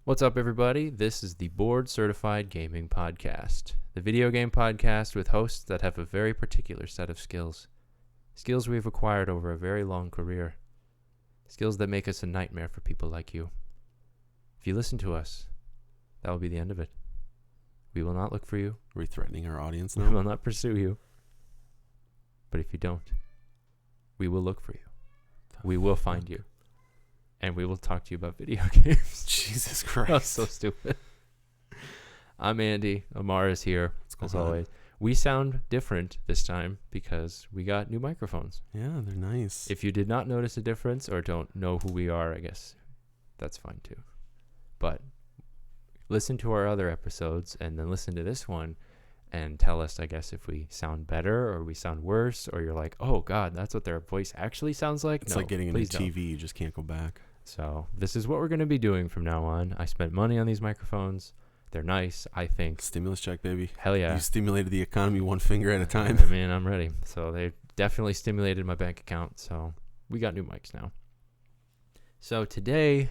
What's up, everybody? This is the Board Certified Gaming Podcast, the video game podcast with hosts that have a very particular set of skills. Skills we've acquired over a very long career. Skills that make us a nightmare for people like you. If you listen to us, that will be the end of it. We will not look for you. Are we threatening our audience We now? will not pursue you. But if you don't, we will look for you. We will find you. And we will talk to you about video games. Jesus That's Christ. so stupid. I'm Andy. Amar is here, as on? always. We sound different this time because we got new microphones. Yeah, they're nice. If you did not notice a difference or don't know who we are, I guess that's fine too. But listen to our other episodes and then listen to this one and tell us, I guess, if we sound better or we sound worse, or you're like, oh God, that's what their voice actually sounds like. It's No, like getting a new please don't. TV. You just can't go back. So this is what we're going to be doing from now on. I spent money on these microphones. They're nice, I think. Stimulus check, baby. Hell yeah. You stimulated the economy one finger at a time. I mean, I'm ready. So they definitely stimulated my bank account. So we got new mics now. So today,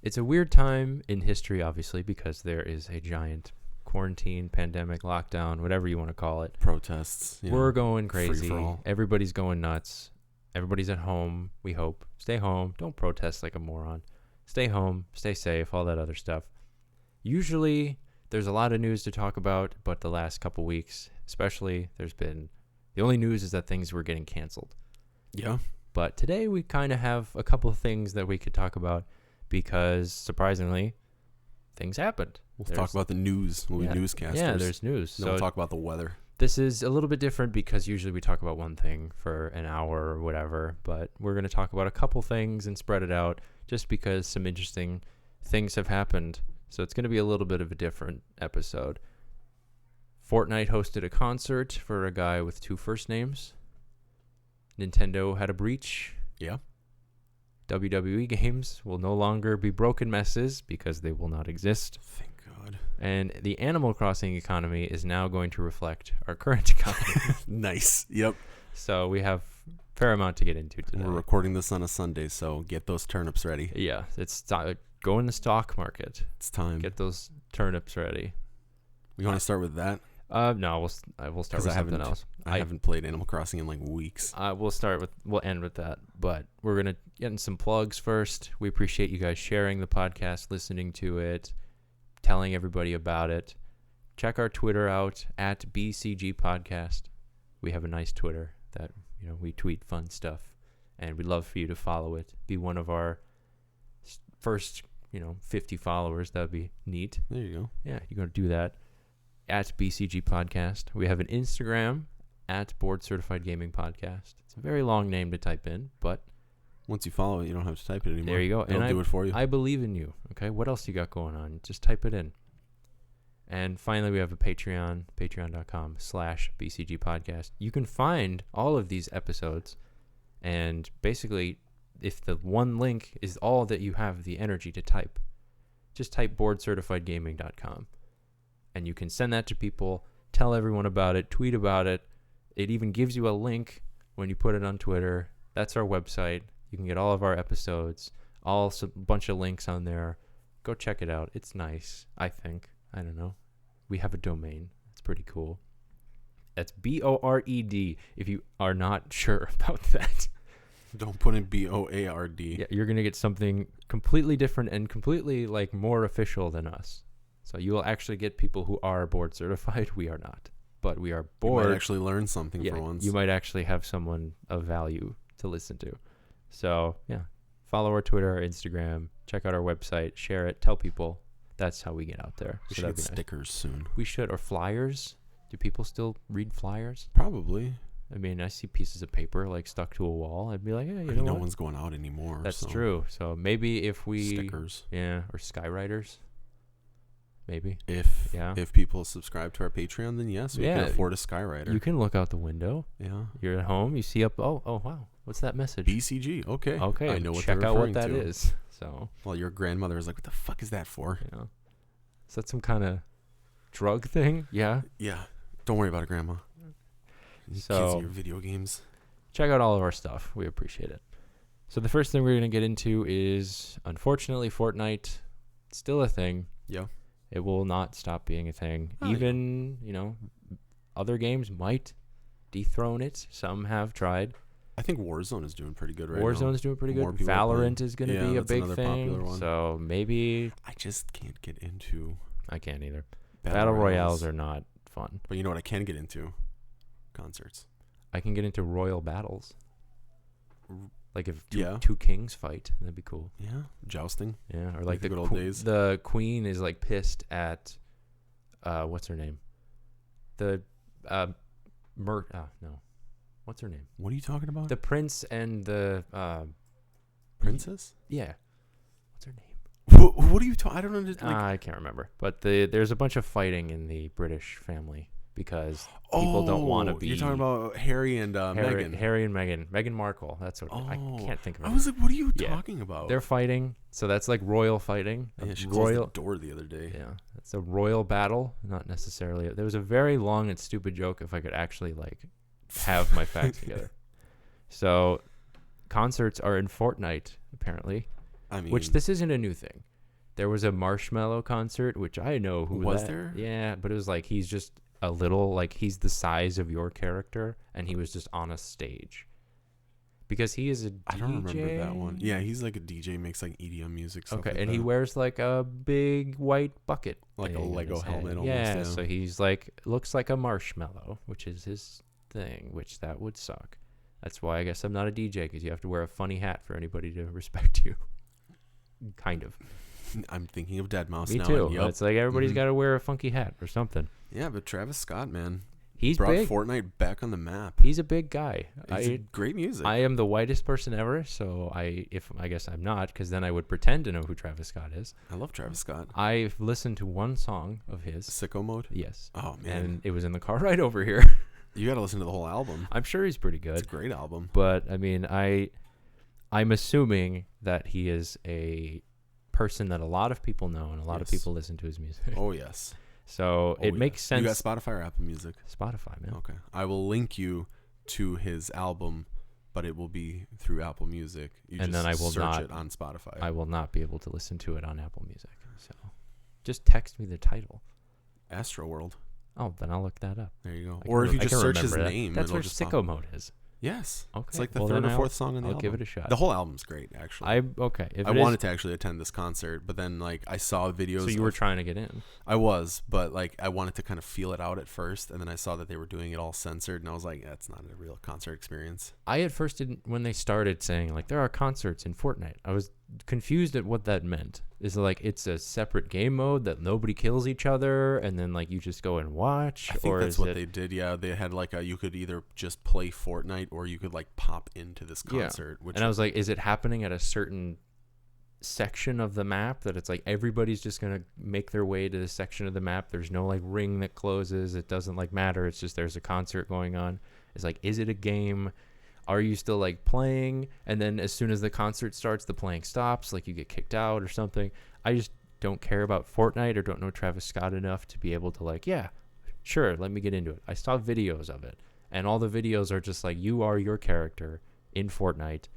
it's a weird time in history, obviously, because there is a giant quarantine, pandemic, lockdown, whatever you want to call it. Protests. We're going crazy. for all. Everybody's going nuts. Everybody's at home, we hope. Stay home. Don't protest like a moron. Stay home. Stay safe. All that other stuff. Usually, there's a lot of news to talk about, but the last couple weeks, especially, the only news is that things were getting canceled. Yeah. But today, we kind of have a couple of things that we could talk about because, surprisingly, things happened. We'll talk about the news. We'll be newscasters. Yeah, there's news. Then we'll talk about the weather. This is a little bit different because usually we talk about one thing for an hour or whatever, but we're going to talk about a couple things and spread it out just because some interesting things have happened. So it's going to be a little bit of a different episode. Fortnite hosted a concert for a guy with two first names. Nintendo had a breach. Yeah. WWE games will no longer be broken messes because they will not exist. Thank God. And the Animal Crossing economy is now going to reflect our current economy. Nice. Yep. So we have a fair amount to get into today. We're recording this on a Sunday, so get those turnips ready. Yeah, it's go in the stock market. It's time. Get those turnips ready. We want to start with that? No, we'll start with something else. I haven't played Animal Crossing in like weeks. We'll end with that. But we're gonna get in some plugs first. We appreciate you guys sharing the podcast, listening to it, telling everybody about it. Check our Twitter out at BCG Podcast. We have a nice Twitter that we tweet fun stuff, and we'd love for you to follow it. Be one of our first 50 followers. That'd be neat. There you go. Yeah, you're gonna do that at BCG Podcast. We have an Instagram at Board Certified Gaming Podcast. It's a very long name to type in, but Once you follow it, you don't have to type it anymore. there you go. It'll do it for you. I believe in you. Okay, what else you got going on? Just type it in. And finally, we have a Patreon, patreon.com/BCG Podcast. You can find all of these episodes, and basically, if the one link is all that you have the energy to type, just type boardcertifiedgaming.com. And you can send that to people, tell everyone about it, tweet about it. It even gives you a link when you put it on Twitter. That's our website. You can get all of our episodes, a bunch of links on there. Go check it out. It's nice, I think. I don't know. We have a domain. It's pretty cool. That's BORED if you are not sure about that. Don't put in BOARD. Yeah, you're going to get something completely different and completely more official than us. So you will actually get people who are board certified. We are not. But we are board. You might actually learn something for once. You might actually have someone of value to listen to. So, yeah. Follow our Twitter, our Instagram. Check out our website. Share it. Tell people. That's how we get out there. We So should that'd get be nice. stickers soon. We should. Or flyers. Do people still read flyers? Probably. I mean, I see pieces of paper stuck to a wall. I'd be like, hey, you know no what? one's going out anymore. That's true. So maybe if we... Stickers. Yeah, or skywriters. Maybe. If people subscribe to our Patreon, then yes, we can afford a skywriter. You can look out the window. Yeah. You're at home. You see up. Oh, wow. What's that message? BCG. Okay. Okay. I know what check they're out what referring that to. is. So. Well, your grandmother is like, "What the fuck is that for?" Yeah. Is that some kind of drug thing? Yeah. Yeah. Don't worry about it, Grandma. So kids and your video games. Check out all of our stuff. We appreciate it. So the first thing we're going to get into is, unfortunately, Fortnite still a thing. Yeah. It will not stop being a thing. Oh, Even, other games might dethrone it. Some have tried. I think Warzone is doing pretty good right now. Warzone's doing pretty good. More people are Valorant playing. is going to Yeah, be a that's big another thing. popular one. So maybe I just can't get into I can't either. Battle Royales royales. are not fun. But you know what I can get into? Concerts. I can get into royal battles. Like if Yeah. two kings fight, that'd be cool. Yeah. Jousting. Yeah, or Like like the the good old days. the queen is like pissed at what's her name? The no. What's her name? What are you talking about? The prince and the princess? yeah. What's her name? What are you talking? I don't understand. I can't remember. But there's a bunch of fighting in the British family because people don't want to be. You're talking about Harry and Meghan. Harry and Meghan. Meghan Markle. That's what I can't think of it. I was like, what are you Yeah. talking about? They're fighting, so that's like royal fighting. Yeah, she royal closed the door the other day. Yeah, it's a royal battle, not necessarily. There was a very long and stupid joke if I could actually like have my facts together. So, concerts are in Fortnite apparently, I mean, which this isn't a new thing. There was a Marshmallow concert, which I know who Was that- there? Yeah, but it was like he's just a little like he's the size of your character, and he was just on a stage. Because he is a DJ. I don't remember that one. Yeah, he's like a DJ, makes like EDM music stuff. Okay, like and that. he wears like a big white bucket, Like a thing in Lego his head. helmet almost, Yeah, yeah. so he's like looks like a marshmallow, which is his thing. Which that would suck. That's why I guess I'm not a DJ, because you have to wear a funny hat for anybody to respect you. Kind of. I'm thinking of Deadmau5 Me now. too. and yep. It's like everybody's Mhm. got to wear a funky hat or something. Yeah, but Travis Scott, man, He's brought big. Fortnite back on the map. He's a big guy. It's great music. I am the whitest person ever, so I guess I'm not, because then I would pretend to know who Travis Scott is. I love Travis Scott. I've listened to one song of his. Sicko Mode. Yes. Oh man, And it was in the car right over here. you got to listen to the whole album. I'm sure he's pretty It's good. a great album. But I mean, I'm assuming that he is a person that a lot of people know and a lot of Yes. people listen to his music. Oh yes. So Oh, it yeah. makes sense. You got Spotify or Apple Music? Spotify, man. Okay. I will link you to his album, but it will be through Apple Music. You And just then I will search not- it on Spotify. I will not be able to listen to it on Apple Music. So just text me the title. Astro World. Oh, then I'll look that up. There you go. I can Or if re- you I just can search his remember that. name, That's it'll where just pop. Sicko Mode is. Yes. Okay. It's like the well, third then or fourth song on the I'll album. give it a shot. The whole album's great, actually. I If I it is- wanted to actually attend this concert, but then like I saw videos. So you were trying to get in. I was, but like I wanted to kind of feel it out at first, and then I saw that they were doing it all censored, and I was like, that's not a real concert experience. I at first didn't, when they started saying like there are concerts in Fortnite, I was confused at what that meant. Is it like it's a separate game mode that nobody kills each other and then like you just go and watch? I think or that's is what it, they did. Yeah, they had like you could either just play Fortnite or you could like pop into this Yeah. concert. Which And I was like, is it happening at a certain section of the map that it's like everybody's just gonna make their way to this section of the map? There's no like ring that closes. It doesn't like matter. It's just there's a concert going on. It's like, is it a game? Are you still like playing? And then as soon as the concert starts, the playing stops, like you get kicked out or something. I just don't care about Fortnite or don't know Travis Scott enough to be able to like, yeah, sure, let me get into it. I saw videos of it, and all the videos are just like you are your character in Fortnite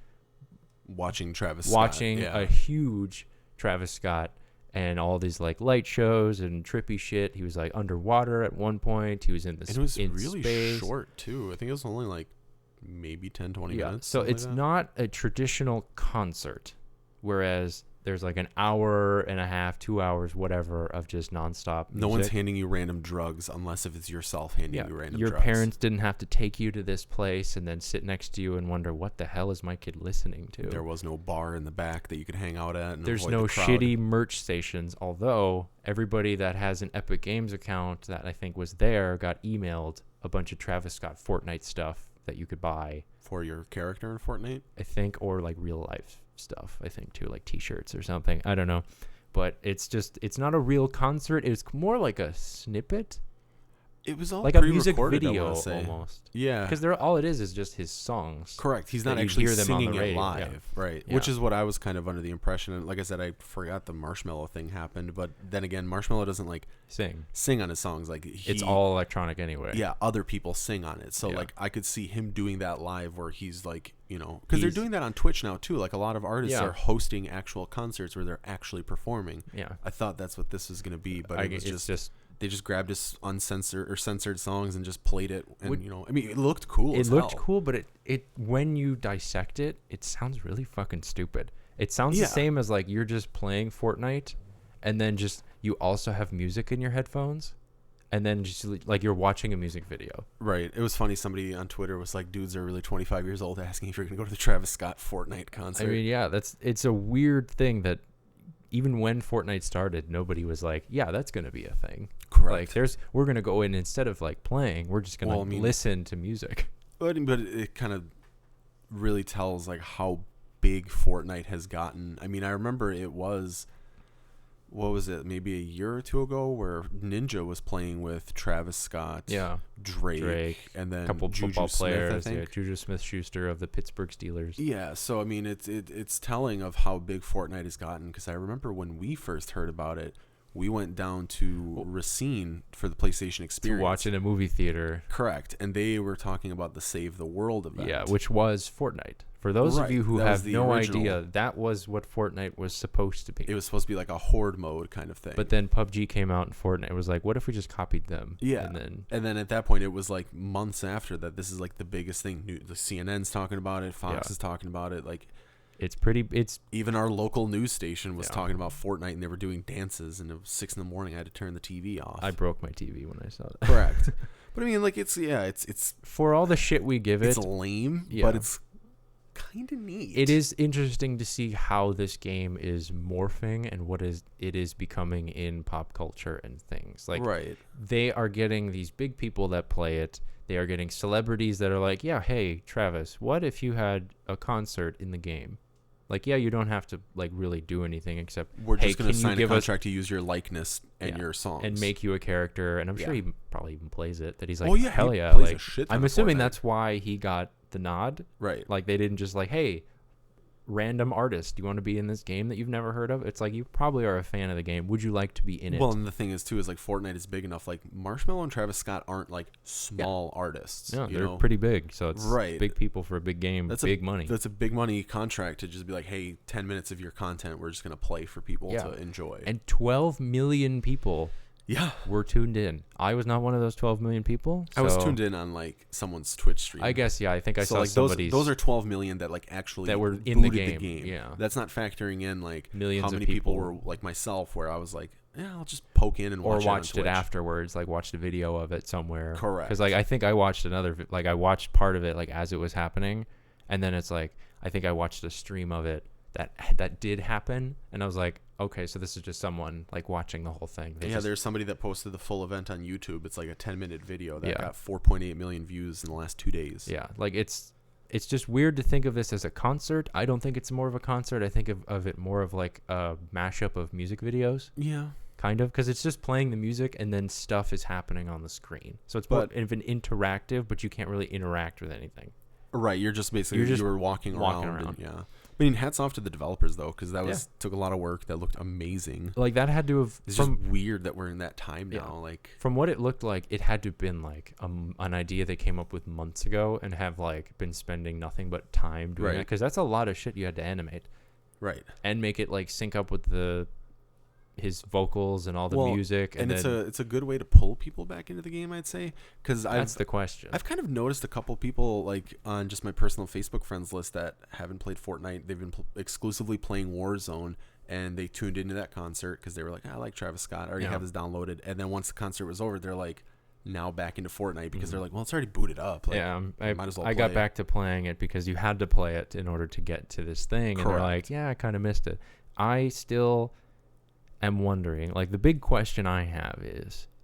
watching Travis watching Scott. Yeah. a huge Travis Scott and all these like light shows and trippy shit. He was like underwater at one point. He was in the And it was in really space. short too. I think it was only like maybe 10, 20 Yeah, minutes. so something it's like that. not a traditional concert, whereas there's like an hour and a half, 2 hours, whatever, of just nonstop music. No one's handing you random drugs unless if it's yourself handing you random your drugs. parents didn't have to take you to this place and then sit next to you and wonder what the hell is my kid listening to. There was no bar in the back that you could hang out at. And There's avoid no the crowd. shitty merch stations, although everybody that has an Epic Games account that I think was there got emailed a bunch of Travis Scott Fortnite stuff that you could buy, for your character in Fortnite. I think, or like real life stuff, I think too, like t-shirts or something. I don't know. But it's not a real concert. It's more like a snippet. It was all like a music pre-recorded, I video wanna say. almost. Yeah. Because all it is just his songs. Correct. He's not that you actually hear them on the singing it radio, live, yeah. right? Yeah. Which is what I was kind of under the impression. And like I said, I forgot the Marshmello thing happened. But then again, Marshmello doesn't like sing on his songs. Like it's all electronic anyway. Yeah, other people sing on it. So like I could see him doing that live, where he's like, you know, because they're doing that on Twitch now too. Like a lot of artists are hosting actual concerts where they're actually performing. Yeah. I thought that's what this was going to be, but it was just they just grabbed his uncensored or censored songs and just played it. And, you know, I mean, it looked cool. It looked cool, but it when you dissect it, it sounds really fucking stupid. It sounds the same as like you're just playing Fortnite, and then just you also have music in your headphones, and then just like you're watching a music video. Right. It was funny. Somebody on Twitter was like, "Dudes are really 25 years old asking if you're going to go to the Travis Scott Fortnite concert." I mean, yeah, it's a weird thing that even when Fortnite started, nobody was like, "Yeah, that's going to be a thing." Correct. Like, we're going to go in instead of like playing, we're just going to listen to music. But it kind of really tells like how big Fortnite has gotten. I mean, I remember it was, what was it, maybe a year or two ago, where Ninja was playing with Travis Scott, Drake, and then a couple Juju football Smith, players, I think. Juju Smith-Schuster of the Pittsburgh Steelers. Yeah, so I mean, it's telling of how big Fortnite has gotten, because I remember when we first heard about it, we went down to Racine for the PlayStation Experience. To watch in a movie theater. Correct. And they were talking about the Save the World event. Yeah, which was Fortnite. For those of you who have no idea, that was what Fortnite was supposed to be. It was supposed to be like a horde mode kind of thing. But then PUBG came out and Fortnite was like, what if we just copied them? Yeah. And then at that point, it was like months after that, this is like the biggest thing. The CNN's talking about it. Fox is talking about it. Like, it's even our local news station was talking about Fortnite, and they were doing dances, and it was 6 a.m. I had to turn the TV off. I broke my TV when I saw that. Correct. But I mean, like, it's for all the shit we give it, it's lame, but it's kind of neat. It is interesting to see how this game is morphing and it is becoming in pop culture and things. Like, they are getting these big people that play it. They are getting celebrities that are like, yeah, hey, Travis, what if you had a concert in the game? Like, yeah, you don't have to like really do anything except we're just going to sign a contract to use your likeness and your songs and make you a character. And I'm sure he probably even plays it. That he's like, hell yeah! Like, I'm assuming that's why he got the nod. Right. Like, they didn't just like, hey, random artist, do you want to be in this game that you've never heard of? It's like, you probably are a fan of the game. Would you like to be in it? Well, and the thing is too is like Fortnite is big enough. Like Marshmello and Travis Scott aren't like small artists. No, they're pretty big. So it's big people for a big game. That's big money. That's a big money contract to just be like, hey, 10 minutes of your content, we're just gonna play for people to enjoy. And 12 million people were tuned in. I was not one of those 12 million people. I was tuned in on like someone's Twitch stream. I guess, I think I saw like somebody's. Those are 12 million that like actually that were in the game. Yeah. That's not factoring in like millions how many of people were like myself, where I was like, yeah, I'll just poke in and watch it. Or watched it afterwards, like watched a video of it somewhere. Correct. Because like I think I watched I watched part of it like as it was happening, and then it's like I think I watched a stream of it that did happen, and I was like, okay, so this is just someone like watching the whole thing. There's somebody that posted the full event on YouTube. It's like a 10-minute video that got 4.8 million views in the last 2 days. Yeah, like it's just weird to think of this as a concert. I don't think it's more of a concert. I think of it more of like a mashup of music videos. Yeah. Kind of, because it's just playing the music and then stuff is happening on the screen. So it's more of an interactive, but you can't really interact with anything. Right, you're just basically you were walking around. And, I mean, hats off to the developers though, because that took a lot of work. That looked amazing. Like that had to have. It's just weird that we're in that time now. Like from what it looked like, it had to have been like an idea they came up with months ago and have like been spending nothing but time doing it, because that's a lot of shit you had to animate. Right. And make it like sync up with his vocals and all the music, and it's a good way to pull people back into the game, I'd say, because that's the question. I've kind of noticed a couple people like on just my personal Facebook friends list that haven't played Fortnite. They've been exclusively playing Warzone, and they tuned into that concert because they were like, I like Travis Scott, I already have this downloaded, and then once the concert was over, they're like now back into Fortnite because they're like, well, it's already booted up. Like, I might as well. I got back to playing it because you had to play it in order to get to this thing, and they're like, yeah, I kind of missed it. I still am wondering, like, the big question I have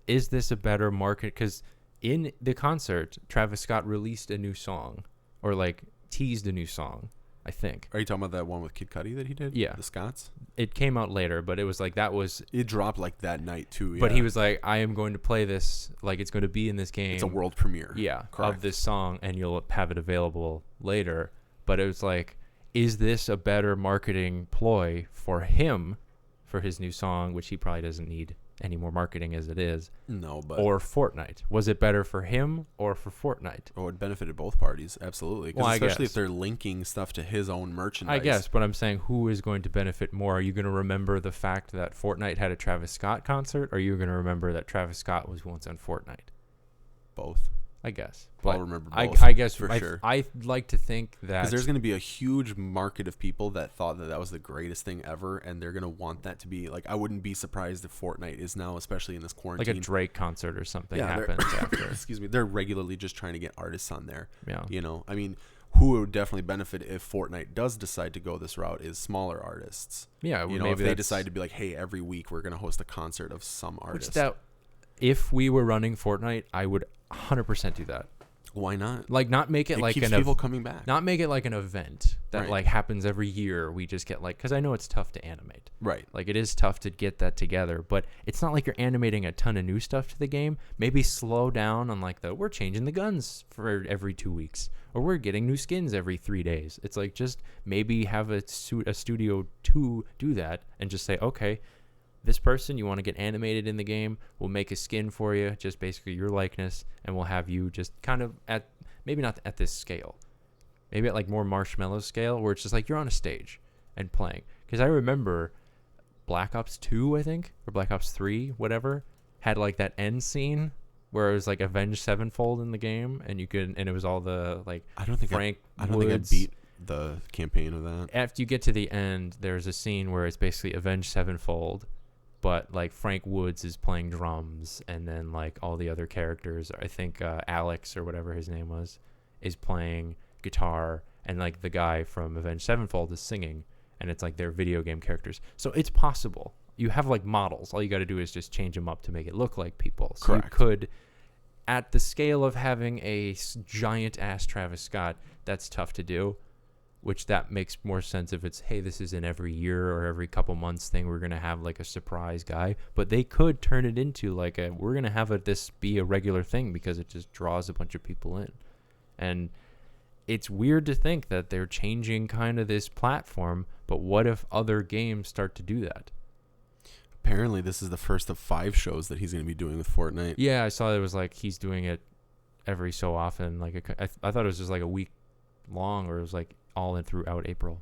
is this a better market? Because in the concert, Travis Scott released a new song, or like teased a new song, I think. Are you talking about that one with Kid Cudi that he did? Yeah. The Scots? It came out later, but it was like that was... It dropped like that night too, yeah. But he was like, I am going to play this, like it's going to be in this game. It's a world premiere. Yeah, correct. of this song, and you'll have it available later. But it was like, is this a better marketing ploy for him, for his new song, which he probably doesn't need any more marketing as it is? No, but... Or Fortnite? Was it better for him or for Fortnite? Oh, it benefited both parties, absolutely. Well, especially guess. if they're linking stuff to his own merchandise. I guess, but I'm saying who is going to benefit more? Are you going to remember the fact that Fortnite had a Travis Scott concert, or are you going to remember that Travis Scott was once on Fortnite? Both. I guess. I'll remember both. I guess for sure. I like to think that... Because there's going to be a huge market of people that thought that was the greatest thing ever, and they're going to want that to be... Like, I wouldn't be surprised if Fortnite is now, especially in this quarantine... Like a Drake concert or something happens after. Excuse me. They're regularly just trying to get artists on there. Yeah. You know, I mean, who would definitely benefit if Fortnite does decide to go this route is smaller artists. Yeah. You know, if they decide to be like, hey, every week we're going to host a concert of some artist. If we were running Fortnite, I would 100% do that. Why not? Like, not make it like keeps people coming back. Not make it like an event that Right. like happens every year. We just get like, because I know it's tough to animate. Right. Like, it is tough to get that together, but it's not like you're animating a ton of new stuff to the game. Maybe slow down on like we're changing the guns for every 2 weeks, or we're getting new skins every 3 days. It's like, just maybe have a studio to do that and just say, okay, this person, you want to get animated in the game, we'll make a skin for you, just basically your likeness, and we'll have you just kind of at, maybe not at this scale, maybe at like more Marshmallow scale, where it's just like you're on a stage and playing. Because I remember Black Ops 2, I think, or Black Ops 3, whatever, had like that end scene where it was like Avenged Sevenfold in the game, and you could, and it was all the like I don't think Frank I don't Woods. think I beat the campaign of that. After you get to the end, there's a scene where it's basically Avenged Sevenfold, but like Frank Woods is playing drums, and then like all the other characters, I think Alex or whatever his name was, is playing guitar, and like the guy from Avenged Sevenfold is singing, and it's like they're video game characters. So it's possible. You have like models. All you got to do is just change them up to make it look like people. So Correct. You could, at the scale of having a giant ass Travis Scott, that's tough to do. Which that makes more sense if it's, hey, this is an every year or every couple months thing. We're going to have like a surprise guy. But they could turn it into like we're going to have this be a regular thing because it just draws a bunch of people in. And it's weird to think that they're changing kind of this platform. But what if other games start to do that? Apparently, this is the first of 5 shows that he's going to be doing with Fortnite. Yeah, I saw it was like he's doing it every so often. Like I thought it was just like a week long, or it was like all in throughout April.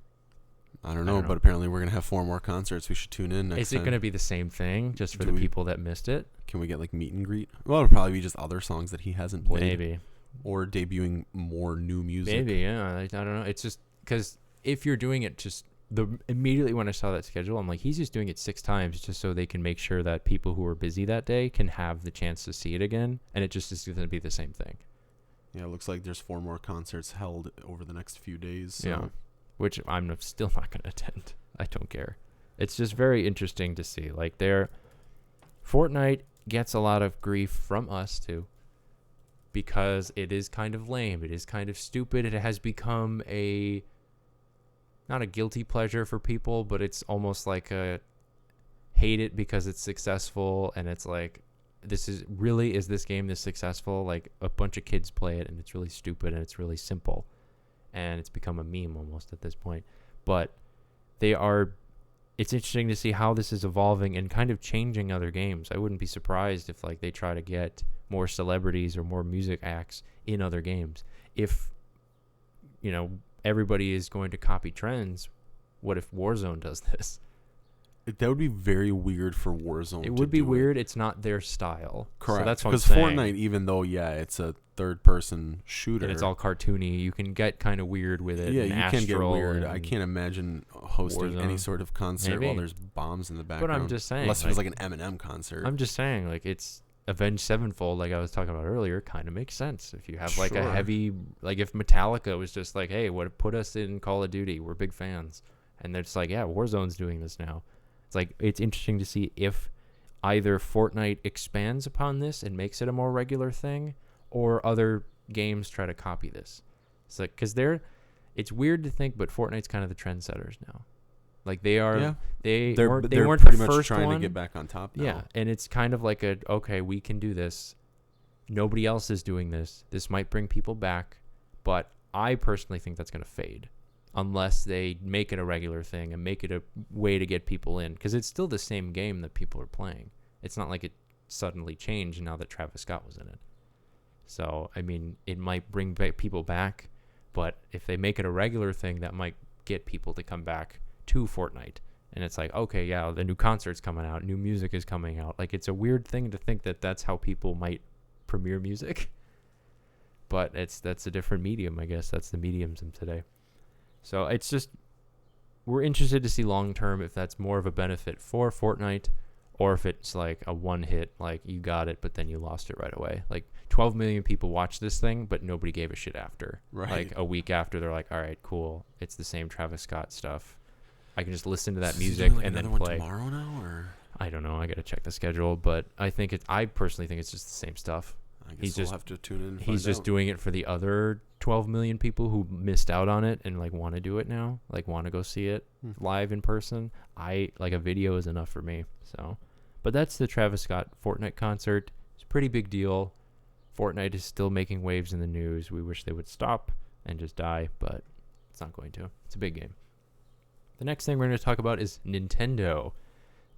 I don't know, but apparently we're going to have 4 more concerts. We should tune in next time. Is it going to be the same thing just for the people that missed it? Can we get like meet and greet? Well, it'll probably be just other songs that he hasn't played. Maybe. Or debuting more new music. Maybe, yeah. I don't know. It's just because if you're doing it immediately when I saw that schedule, I'm like, he's just doing it 6 times just so they can make sure that people who are busy that day can have the chance to see it again. And it just is going to be the same thing. Yeah, it looks like there's 4 more concerts held over the next few days. So. Yeah, which I'm still not going to attend. I don't care. It's just very interesting to see. Like, Fortnite gets a lot of grief from us, too, because it is kind of lame. It is kind of stupid. It has become not a guilty pleasure for people, but it's almost like a hate it because it's successful, and it's like, is this game this successful? Like, a bunch of kids play it and it's really stupid and it's really simple, and it's become a meme almost at this point. But it's interesting to see how this is evolving and kind of changing other games. I wouldn't be surprised if like they try to get more celebrities or more music acts in other games. If everybody is going to copy trends, what if Warzone does this? That would be very weird for Warzone. It would be weird. It's not their style. Correct. So that's what because Fortnite, even though it's a third-person shooter, and it's all cartoony, you can get kind of weird with it. Yeah, and you can get weird. I can't imagine hosting Warzone. any sort of concert while there's bombs in the background. But I'm just saying, unless it was like an Eminem concert. I'm just saying, like, it's Avenged Sevenfold, like I was talking about earlier, kind of makes sense if you have like a heavy, like if Metallica was just like, hey, put us in Call of Duty, we're big fans, and they're just like, yeah, Warzone's doing this now. It's like, it's interesting to see if either Fortnite expands upon this and makes it a more regular thing, or other games try to copy this. It's like, because it's weird to think, but Fortnite's kind of the trendsetters now. Like they are, Yeah. they They're weren't pretty the much first trying one. to get back on top now. Yeah, and it's kind of like okay, we can do this. Nobody else is doing this. This might bring people back, but I personally think that's going to fade unless they make it a regular thing and make it a way to get people in, because it's still the same game that people are playing. It's not like it suddenly changed now that Travis Scott was in it. So, I mean, it might bring people back, but if they make it a regular thing, that might get people to come back to Fortnite. And it's like, okay, yeah, the new concert's coming out, new music is coming out. Like, it's a weird thing to think that that's how people might premiere music. But that's a different medium, I guess. That's the mediums of today. So it's just, we're interested to see long term if that's more of a benefit for Fortnite, or if it's like a one hit, like you got it, but then you lost it right away. Like 12 million people watched this thing, but nobody gave a shit after. Right. Like a week after, they're like, all right, cool. It's the same Travis Scott stuff. I can just listen to that music and then play. Tomorrow now, or I don't know. I got to check the schedule, but I personally think it's just the same stuff. I guess we'll have to tune in and He's find just out. doing it for the other 12 million people who missed out on it and like want to do it now, like want to go see it live in person. Like a video is enough for me. So, but that's the Travis Scott Fortnite concert. It's a pretty big deal. Fortnite is still making waves in the news. We wish they would stop and just die, but it's not going to. It's a big game. The next thing we're going to talk about is Nintendo.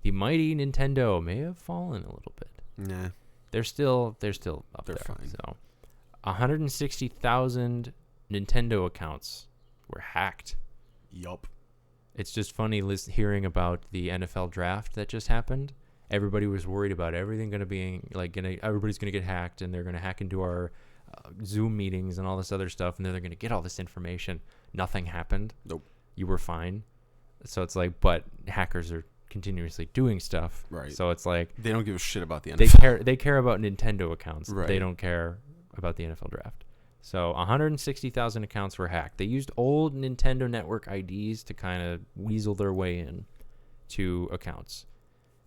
The mighty Nintendo may have fallen a little bit. Nah. They're still up They're there. fine. So, 160,000 Nintendo accounts were hacked. Yup. It's just funny hearing about the NFL draft that just happened. Everybody was worried about everything going to be like everybody's going to get hacked, and they're going to hack into our Zoom meetings and all this other stuff, and then they're going to get all this information. Nothing happened. Nope. You were fine. So it's like, but hackers are continuously doing stuff. Right. So it's like they don't give a shit about the NFL. They care about Nintendo accounts. Right. They don't care about the NFL draft. So 160,000 accounts were hacked. They used old Nintendo Network IDs to kind of weasel their way in to accounts.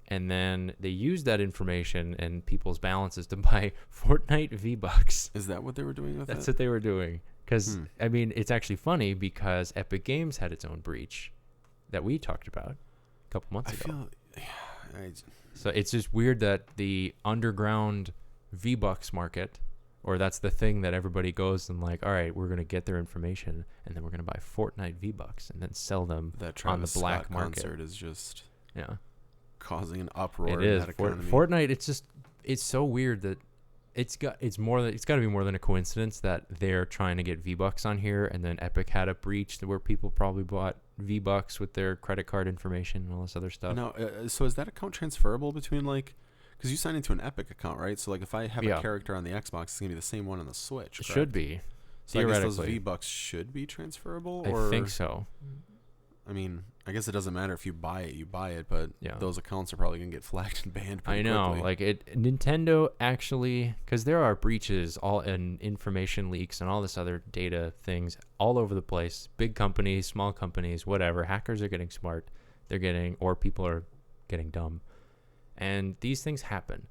And then they used that information and people's balances to buy Fortnite V-Bucks. Is that what they were doing with That's it? what they were doing. Because, I mean, it's actually funny because Epic Games had its own breach that we talked about a couple months ago. So it's just weird that the underground V-Bucks market, or that's the thing that everybody goes and like, all right, we're going to get their information and then we're going to buy Fortnite V-Bucks and then sell them on the black market. Concert is just causing an uproar. It is. In that economy. Fortnite, it's so weird that it's got to be more than a coincidence that they're trying to get V-Bucks on here, and then Epic had a breach where people probably bought V-Bucks with their credit card information and all this other stuff. Now, so is that account transferable between because you sign into an Epic account, right? So like if I have a character on the Xbox, it's gonna be the same one on the Switch. It should be. So I guess those V-Bucks should be transferable. I think so. I mean, I guess it doesn't matter if you buy it, but those accounts are probably going to get flagged and banned pretty quickly. Like Nintendo actually, because there are breaches and information leaks and all this other data things all over the place. Big companies, small companies, whatever. Hackers are getting smart. Or people are getting dumb. And these things happen.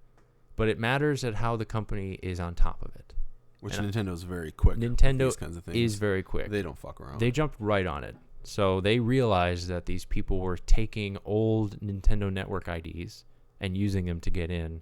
But it matters at how the company is on top of it. Which Nintendo's very quick. Nintendo these kinds of things. is very quick. They don't fuck around. They jumped right on it. So they realized that these people were taking old Nintendo Network IDs and using them to get in.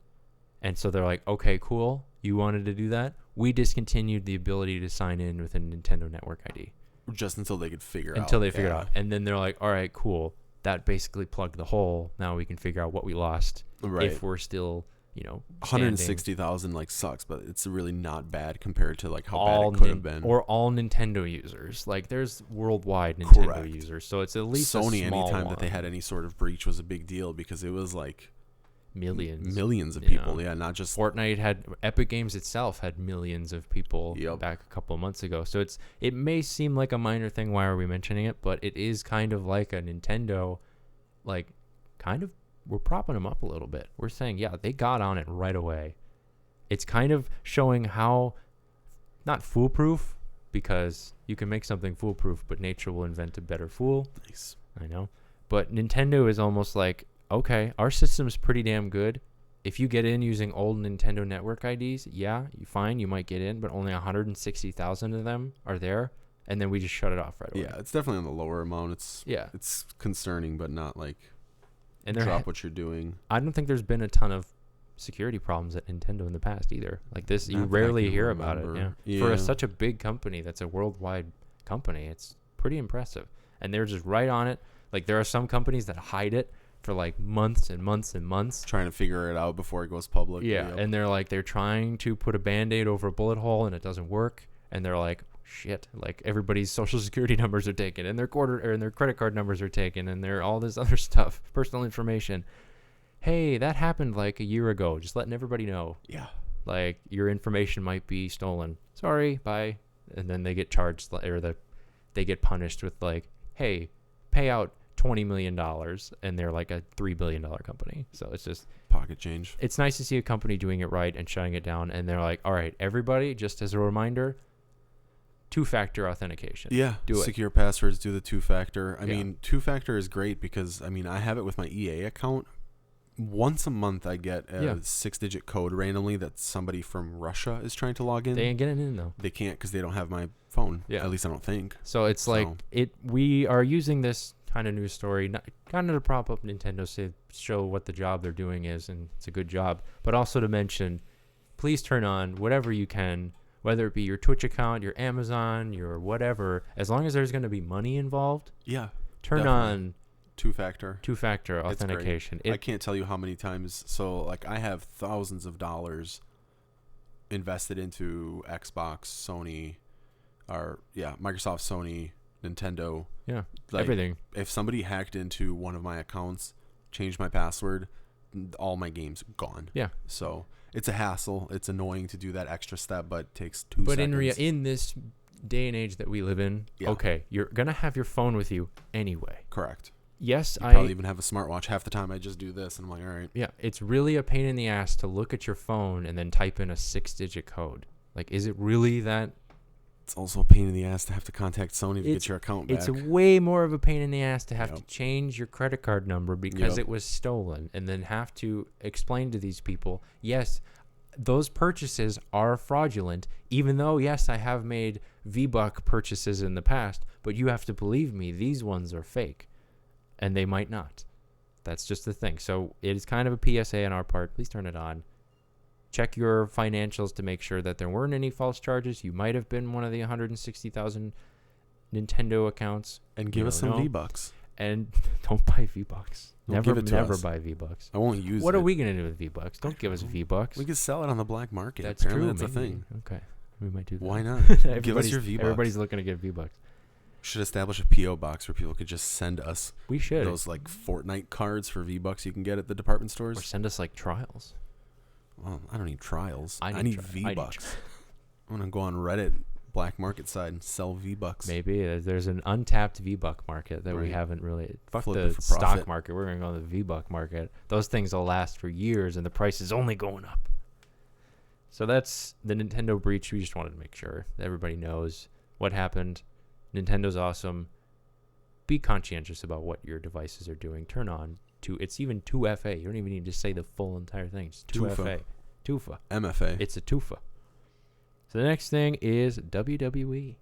And so they're like, okay, cool. You wanted to do that? We discontinued the ability to sign in with a Nintendo Network ID. Just until they could figure out. Until they figured out. And then they're like, all right, cool. That basically plugged the hole. Now we can figure out what we lost. Right. If we're still, 160,000 sucks, but it's really not bad compared to how bad it could have been. Or all Nintendo users. There's worldwide Nintendo users, so it's at least Sony. A small anytime one. that they had any sort of breach was a big deal because it was millions of people. Yeah, not just Fortnite had Epic Games itself had millions of people back a couple of months ago. So it may seem like a minor thing. Why are we mentioning it? But it is kind of like a Nintendo, we're propping them up a little bit. We're saying, they got on it right away. It's kind of showing how, not foolproof, because you can make something foolproof, but nature will invent a better fool. Nice. I know. But Nintendo is almost like, okay, our system's pretty damn good. If you get in using old Nintendo Network IDs, you might get in, but only 160,000 of them are there. and then we just shut it off right away. Yeah, it's definitely on the lower amount. It's concerning, but not like and drop what you're doing. I don't think there's been a ton of security problems at Nintendo in the past either. Like this, you rarely hear about it. Yeah. For such a big company that's a worldwide company, it's pretty impressive. And they're just right on it. Like there are some companies that hide it for like months and months and months, trying to figure it out before it goes public. Yeah, and they're trying to put a Band-Aid over a bullet hole and it doesn't work. And they're like, shit, like everybody's social security numbers are taken and their credit card numbers are taken and they're all this other stuff, personal information. Hey, that happened like a year ago. Just letting everybody know. Yeah. Like your information might be stolen. Sorry, bye. And then they get charged they get punished with like, hey, pay out $20 million, and they're like a $3 billion company. So it's just pocket change. It's nice to see a company doing it right and shutting it down. And they're like, all right, everybody, just as a reminder, 2-factor authentication. Yeah, do it. Secure passwords, do the 2-factor. I mean, 2-factor is great because, I mean, I have it with my EA account. Once a month, I get a 6-digit code randomly that somebody from Russia is trying to log in. They ain't getting in, though. They can't because they don't have my phone. Yeah. At least I don't think. So it's we are using this kind of news story, kind of to prop up Nintendo, to show what the job they're doing is, and it's a good job, but also to mention, please turn on whatever you can, whether it be your Twitch account, your Amazon, your whatever, as long as there's going to be money involved. Yeah. Turn on 2-factor authentication. I can't tell you how many times. So like I have thousands of dollars invested into Xbox, Sony, Microsoft, Sony, Nintendo. Yeah, like, everything. If somebody hacked into one of my accounts, changed my password, all my games gone. Yeah. So it's a hassle. It's annoying to do that extra step, but it takes 2 but seconds. But in this day and age that we live in, okay, you're gonna have your phone with you anyway. Correct. Yes, I probably even have a smartwatch. Half the time I just do this, and I'm like, all right. Yeah, it's really a pain in the ass to look at your phone and then type in a 6-digit code. Like, is it really that? It's also a pain in the ass to have to contact Sony to get your account back. It's way more of a pain in the ass to have to change your credit card number because it was stolen, and then have to explain to these people, yes, those purchases are fraudulent, even though, yes, I have made V-Buck purchases in the past, but you have to believe me, these ones are fake. And they might not. That's just the thing. So it is kind of a PSA on our part. Please turn it on. Check your financials to make sure that there weren't any false charges. You might have been one of the 160,000 Nintendo accounts. And give us some V-Bucks. And don't buy V-Bucks. Never us. buy V-Bucks. I won't use it. What are we going to do with V-Bucks? Don't give us V-Bucks. We could sell it on the black market. That's true. That's a thing. Okay. We might do that. Why not? Give us your V-Bucks. Everybody's looking to get V-Bucks. Should establish a P.O. box where people could just send us those like Fortnite cards for V-Bucks you can get at the department stores. Or send us like trials. Well, I don't need trials. I need V-Bucks. I'm going to go on Reddit black market side and sell V-Bucks. Maybe there's an untapped V-Buck market that we haven't really. Fuck Flip the stock market. We're going to go on the V-Buck market. Those things will last for years and the price is only going up. So that's the Nintendo breach. We just wanted to make sure that everybody knows what happened. Nintendo's awesome. Be conscientious about what your devices are doing. Turn on it's even 2FA. You don't even need to say the full entire thing. It's 2FA. TUFA. MFA. It's a TUFA. So the next thing is WWE.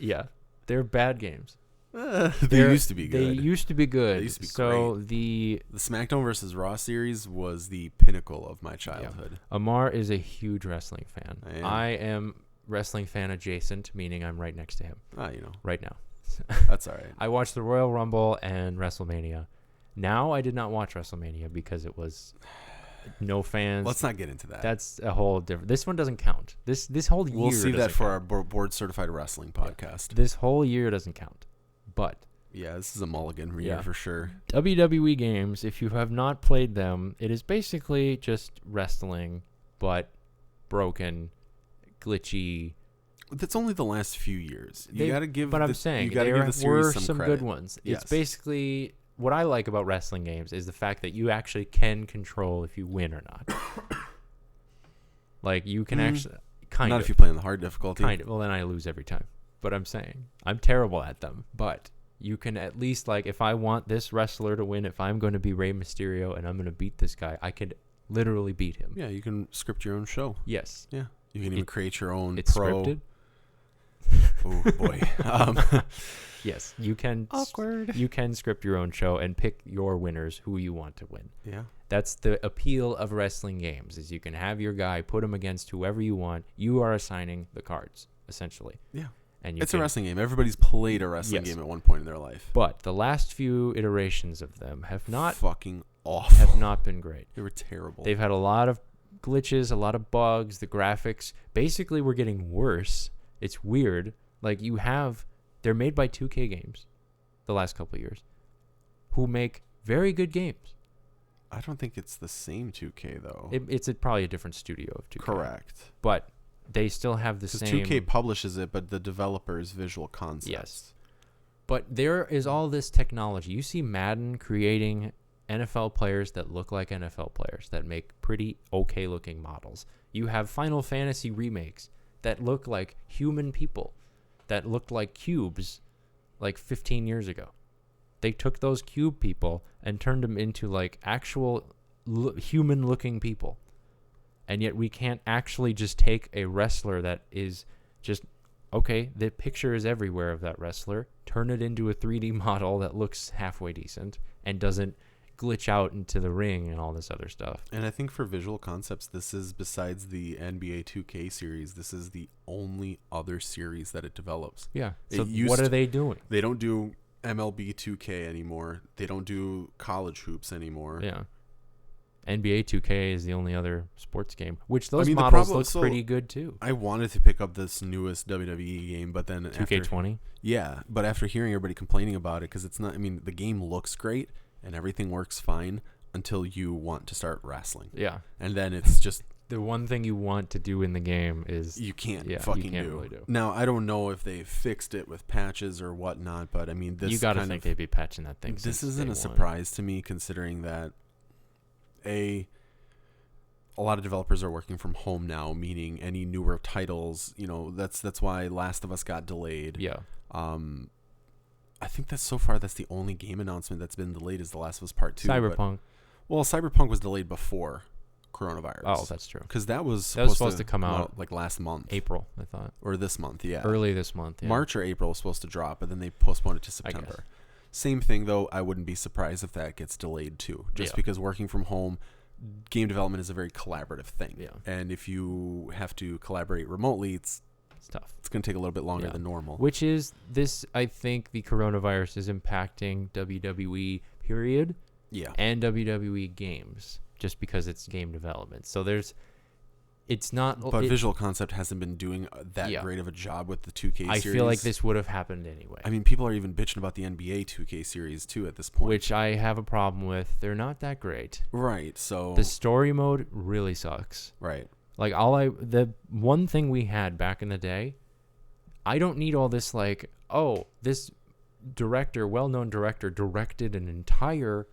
Yeah. They're bad games. They used to be good. They used to be good. They used to be great. The SmackDown versus Raw series was the pinnacle of my childhood. Yeah. Amar is a huge wrestling fan. I am wrestling fan adjacent, meaning I'm right next to him. Right now. That's all right. I watched the Royal Rumble and WrestleMania. Now I did not watch WrestleMania because it was no fans. Let's not get into that. That's a whole different. This one doesn't count. This whole year. We'll see that for our board certified wrestling podcast. This whole year doesn't count. But yeah, this is a mulligan year for sure. WWE games, if you have not played them, it is basically just wrestling, but broken, glitchy. That's only the last few years. You got to give. But I'm saying there were some good ones. Yes. It's basically what I like about wrestling games is the fact that you actually can control if you win or not. Like you can actually kind of. Not if you play on the hard difficulty. Kind of. Well, then I lose every time. But I'm saying I'm terrible at them. But you can at least if I want this wrestler to win, if I'm going to be Rey Mysterio and I'm going to beat this guy, I could literally beat him. Yeah, you can script your own show. Yes. Yeah. You can even create your own It's scripted. Oh boy. Yes, you can. Awkward. You can script your own show and pick your winners, who you want to win. Yeah. That's the appeal of wrestling games, is you can have your guy, put him against whoever you want. You are assigning the cards, essentially. Yeah. And It's a wrestling game. Everybody's played a wrestling game at one point in their life. But the last few iterations of them have not fucking awful. Have not been great. They were terrible. They've had a lot of glitches, a lot of bugs. The graphics basically were getting worse. It's weird. Like they're made by 2K Games, the last couple of years, who make very good games. I don't think it's the same 2K though. It's probably a different studio of 2K. Correct. But they still have the same. 2K publishes it, but the developer's Visual Concepts. Yes. But there is all this technology. You see Madden creating NFL players that look like NFL players, that make pretty okay looking models. You have Final Fantasy remakes that look like human people, that looked like cubes like 15 years ago. They took those cube people and turned them into like actual human looking people. And yet we can't actually just take a wrestler that is just, okay, the picture is everywhere of that wrestler, turn it into a 3D model that looks halfway decent and doesn't glitch out into the ring and all this other stuff. And I think for Visual Concepts, this is, besides the NBA 2K series, this is the only other series that it develops. Yeah. So what are they doing? They don't do MLB 2K anymore. They don't do college hoops anymore. Yeah. NBA 2K is the only other sports game, which those models look pretty good too. I wanted to pick up this newest WWE game, but then 2K20? Yeah, but after hearing everybody complaining about it, because it's not, I mean, the game looks great and everything works fine until you want to start wrestling. Yeah. And then it's just... the one thing you want to do in the game is... You can't really do. Now, I don't know if they fixed it with patches or whatnot, but I mean, this... You got to think they'd be patching that thing. This isn't a surprise to me, considering that a lot of developers are working from home now, meaning any newer titles, you know, that's why Last of Us got delayed. Yeah. I think that's the only game announcement that's been delayed is The Last of Us Part 2. Cyberpunk. Well, Cyberpunk was delayed before coronavirus. Oh, that's true. Because that was supposed to come out like last month. April, I thought. Or this month, yeah. Early this month, yeah. March or April was supposed to drop, but then they postponed it to September. Same thing, though. I wouldn't be surprised if that gets delayed, too. Just because working from home, game development is a very collaborative thing. Yeah. And if you have to collaborate remotely, it's tough. It's going to take a little bit longer than normal. Which is this, I think the coronavirus is impacting WWE, period. Yeah. And WWE games, just because it's game development. So it's not... But Visual Concept hasn't been doing that great of a job with the 2K series. I feel like this would have happened anyway. I mean, people are even bitching about the NBA 2K series, too, at this point. Which I have a problem with. They're not that great. Right, so... The story mode really sucks. Right. Like, the one thing we had back in the day, I don't need all this, like, oh, this well-known director directed an entire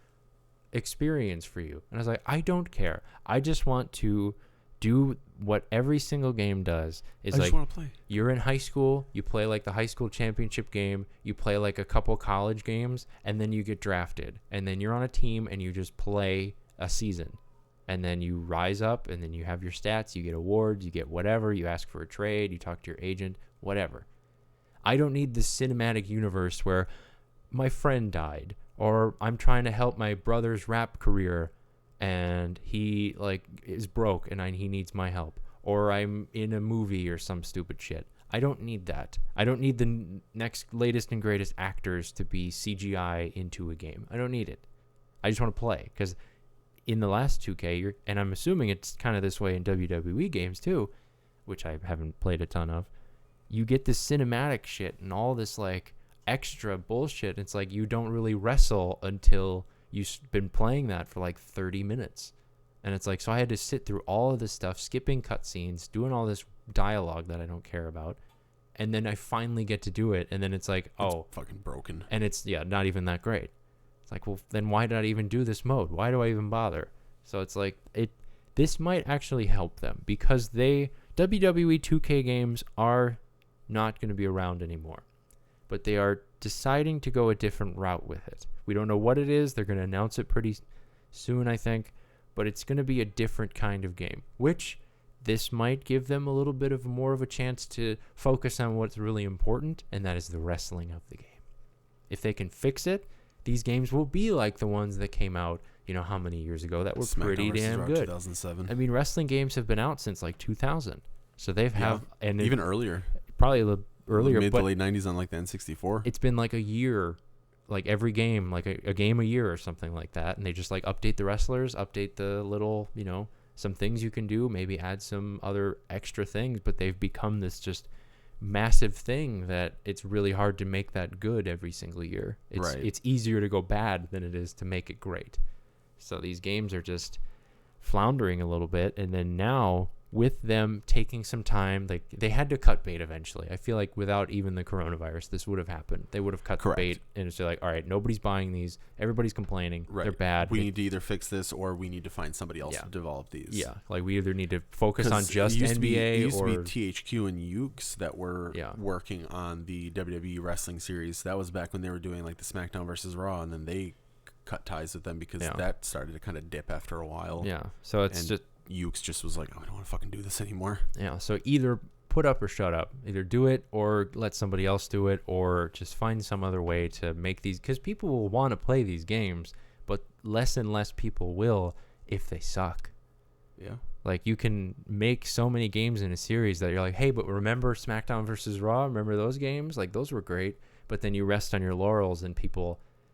experience for you. And I was like, I don't care. I just want to do what every single game does. Is I just want to play. You're in high school, you play like the high school championship game, you play like a couple college games, and then you get drafted. And then you're on a team and you just play a season. And then you rise up, and then you have your stats, you get awards, you get whatever, you ask for a trade, you talk to your agent, whatever. I don't need this cinematic universe where my friend died, or I'm trying to help my brother's rap career, and he like is broke, and he needs my help, or I'm in a movie or some stupid shit. I don't need that. I don't need the next latest and greatest actors to be CGI into a game. I don't need it. I just want to play, because in the last 2K, and I'm assuming it's kind of this way in WWE games too, which I haven't played a ton of, you get this cinematic shit and all this like extra bullshit. It's like you don't really wrestle until you've been playing that for like 30 minutes. And it's like, so I had to sit through all of this stuff, skipping cutscenes, doing all this dialogue that I don't care about. And then I finally get to do it. And then it's like, oh, it's fucking broken. And it's, not even that great. It's like, well, then why did I even do this mode? Why do I even bother? So it's like, this might actually help them, because WWE 2K games are not going to be around anymore. But they are deciding to go a different route with it. We don't know what it is. They're going to announce it pretty soon, I think. But it's going to be a different kind of game, which this might give them a little bit of more of a chance to focus on what's really important, and that is the wrestling of the game. If they can fix it, these games will be like the ones that came out, how many years ago that were SmackDown pretty damn good. 2007. I mean, wrestling games have been out since like 2000. So and even earlier. Probably a little earlier. Mid to late 90s on like the N64. It's been like a year, like every game, like a game a year or something like that. And they just like update the wrestlers, update the little, some things you can do, maybe add some other extra things, but they've become this just massive thing that it's really hard to make that good every single year. It's easier to go bad than it is to make it great. So these games are just floundering a little bit. And then now with them taking some time, like they had to cut bait eventually. I feel like without even the coronavirus, this would have happened. They would have cut the bait and it's like, all right, nobody's buying these. Everybody's complaining. Right. They're bad. We need to either fix this or we need to find somebody else to develop these. Yeah. Like we either need to focus on just NBA it used to be THQ and Ukes that were working on the WWE wrestling series. That was back when they were doing like the SmackDown versus Raw, and then they cut ties with them because that started to kind of dip after a while. Yeah. So it's just Ukes just was like, oh, I don't want to fucking do this anymore. Yeah, so either put up or shut up. Either do it or let somebody else do it, or just find some other way to make these, because people will want to play these games, but less and less people will if they suck. Yeah. Like you can make so many games in a series that you're like, hey, but remember SmackDown versus Raw? Remember those games? Like those were great. But then you rest on your laurels, and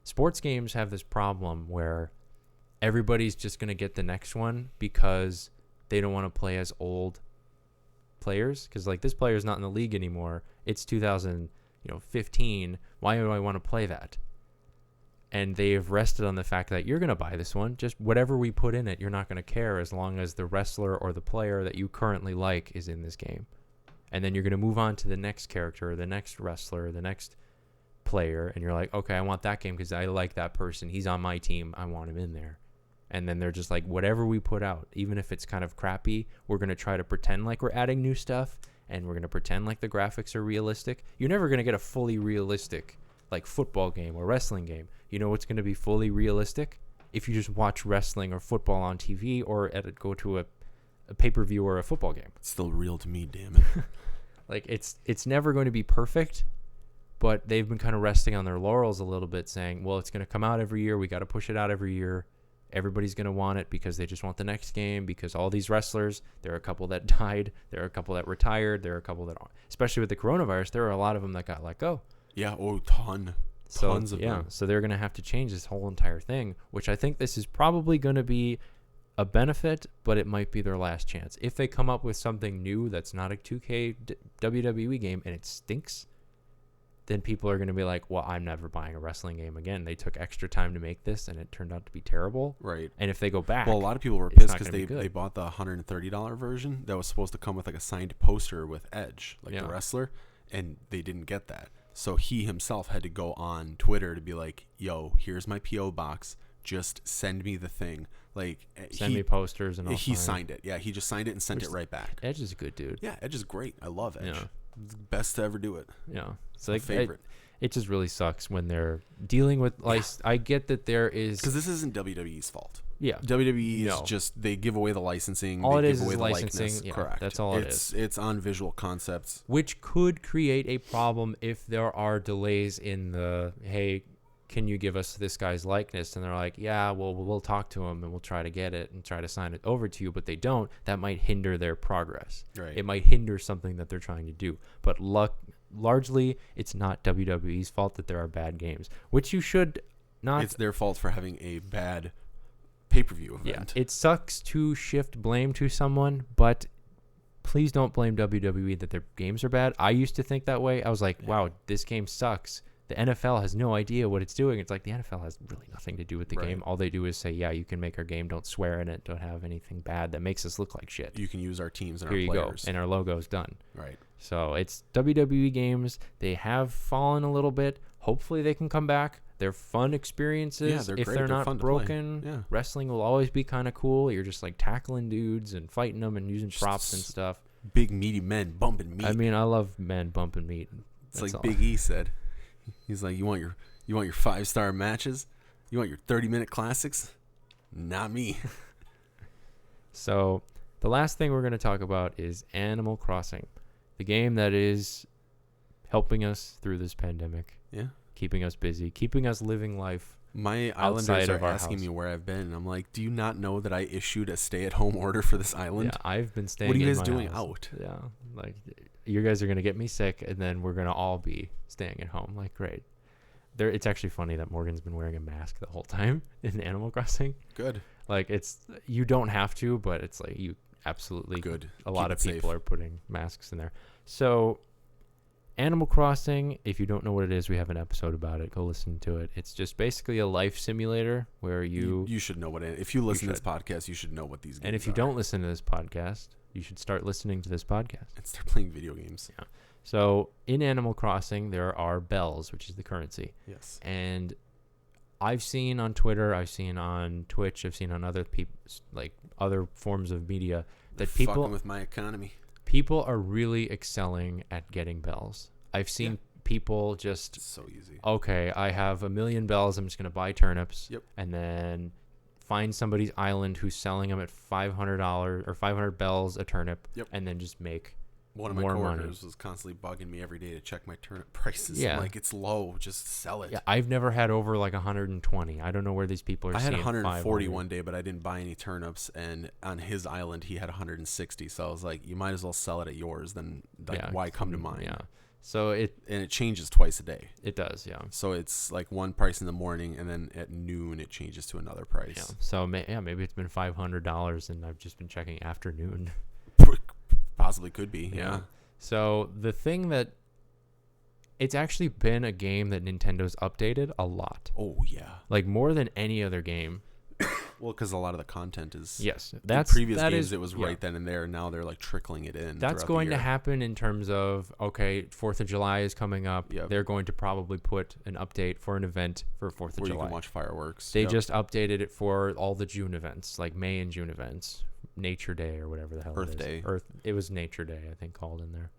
sports games have this problem where everybody's just going to get the next one because they don't want to play as old players. Because like this player's not in the league anymore. It's 2015. Why do I want to play that? And they have rested on the fact that you're going to buy this one. Just whatever we put in it, you're not going to care as long as the wrestler or the player that you currently like is in this game. And then you're going to move on to the next character, the next wrestler, the next player. And you're like, okay, I want that game because I like that person. He's on my team. I want him in there. And then they're just like, whatever we put out, even if it's kind of crappy, we're going to try to pretend like we're adding new stuff, and we're going to pretend like the graphics are realistic. You're never going to get a fully realistic like football game or wrestling game. You know what's going to be fully realistic? If you just watch wrestling or football on TV or go to a pay-per-view or a football game. It's still real to me, damn it. Like it's never going to be perfect, but they've been kind of resting on their laurels a little bit, saying, well, it's going to come out every year. We got to push it out every year. Everybody's going to want it because they just want the next game, because all these wrestlers, there are a couple that died. There are a couple that retired. There are a couple that, especially with the coronavirus, there are a lot of them that got let go. Yeah, tons of them. So they're going to have to change this whole entire thing, which I think this is probably going to be a benefit, but it might be their last chance. If they come up with something new that's not a 2K WWE game and it stinks, then people are going to be like, well, I'm never buying a wrestling game again. They took extra time to make this, and it turned out to be terrible. Right. And if they go back... Well, a lot of people were pissed because they bought the $130 version that was supposed to come with like a signed poster with Edge, like the wrestler, and they didn't get that. So he himself had to go on Twitter to be like, yo, here's my P.O. box. Just send me the thing. Like send me posters and all. He signed it. Yeah, he just signed it and sent it right back. Edge is a good dude. Yeah, Edge is great. I love Edge. Yeah. Best to ever do it. Yeah. It's like favorite. It just really sucks when they're dealing with I get that there is, because this isn't WWE's fault. Yeah, WWE is just, they give away the licensing. All they it give is away is the licensing. Likeness. Yeah, correct. That's all it is. It's on Visual Concepts, which could create a problem if there are delays in the can you give us this guy's likeness? And they're like, yeah, well, we'll talk to him and we'll try to get it and try to sign it over to you. But they don't. That might hinder their progress. Right. It might hinder something that they're trying to do. But largely, it's not WWE's fault that there are bad games, which you should not. It's their fault for having a bad pay-per-view event. Yeah, it sucks to shift blame to someone, but please don't blame WWE that their games are bad. I used to think that way. I was like, wow, this game sucks. The NFL has no idea what it's doing. It's like the NFL has really nothing to do with the game. All they do is say, yeah, you can make our game. Don't swear in it. Don't have anything bad that makes us look like shit. You can use our teams and Here our players. Go. And our logo's done. Right. So it's WWE games. They have fallen a little bit. Hopefully they can come back. They're fun experiences. Yeah, they're if great. They're They're not fun to broken, play. Yeah. Wrestling will always be kind of cool. You're just like tackling dudes and fighting them and using props and stuff. Big meaty men bumping meat. I mean, I love men bumping meat. It's like Big E said. He's like, you want your 5-star matches? You want your 30-minute classics? Not me. So The last thing we're going to talk about is Animal Crossing, the game that is helping us through this pandemic. Yeah. Keeping us busy, keeping us living life. My islanders are asking me where I've been, and I'm like, do you not know that I issued a stay-at-home order for this island? Yeah, I've been staying. What are you in guys my doing house. out? Yeah, like you guys are gonna get me sick, and then we're gonna all be staying at home. Like, great. It's actually funny that Morgan's been wearing a mask the whole time in Animal Crossing. Good. Like, you don't have to, but it's like you absolutely good. A lot of people safe. are putting masks in there. So, Animal Crossing, if you don't know what it is, we have an episode about it. Go listen to it. It's just basically a life simulator where you should know what it is. If you listen to this podcast, you should know what these games are. And if you don't listen to this podcast, you should start listening to this podcast. And start playing video games. Yeah. So in Animal Crossing, there are bells, which is the currency. Yes. And I've seen on Twitter, I've seen on Twitch, I've seen on other people, like other forms of media, that They're fucking with my economy. People are really excelling at getting bells. I've seen people just... It's so easy. Okay, I have 1,000,000 bells. I'm just going to buy turnips. Yep. And then find somebody's island who's selling them at $500 or 500 bells a turnip. Yep. And then just make One of my more coworkers money. was constantly bugging me every day to check my turnip prices. Yeah. I'm like, it's low. Just sell it. Yeah, I've never had over like 120. I don't know where these people are I had seeing 140 500. one day, but I didn't buy any turnips. And on his island, he had 160. So I was like, you might as well sell it at yours. Then why come to mine? Yeah. So it changes twice a day. It does, yeah. So it's like one price in the morning, and then at noon it changes to another price. Yeah. So maybe it's been $500, and I've just been checking afternoon. Possibly could be, yeah. So the thing that it's actually been a game that Nintendo's updated a lot. Oh yeah, like more than any other game. Well, because a lot of the content is that's in previous games. is, It was right then and there. And now they're like trickling it in. That's going to happen in terms of 4th of July is coming up. Yep. They're going to probably put an update for an event for 4th of where July. you can watch fireworks. They just updated it for all the June events, like May and June events, Nature Day or whatever the hell Earth it is. Day. It was Nature Day, I think, called in there.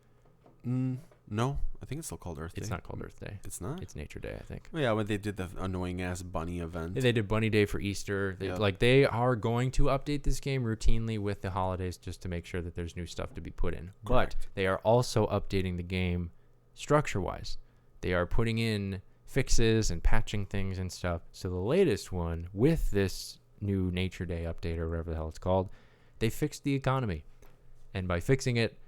No, I think it's still called Earth Day. It's not called Earth Day. It's not? It's Nature Day, I think. Well, yeah, when they did the annoying ass bunny event. They did Bunny Day for Easter. They are going to update this game routinely with the holidays just to make sure that there's new stuff to be put in. Correct. But they are also updating the game structure-wise. They are putting in fixes and patching things and stuff. So the latest one with this new Nature Day update or whatever the hell it's called, they fixed the economy. And by fixing it,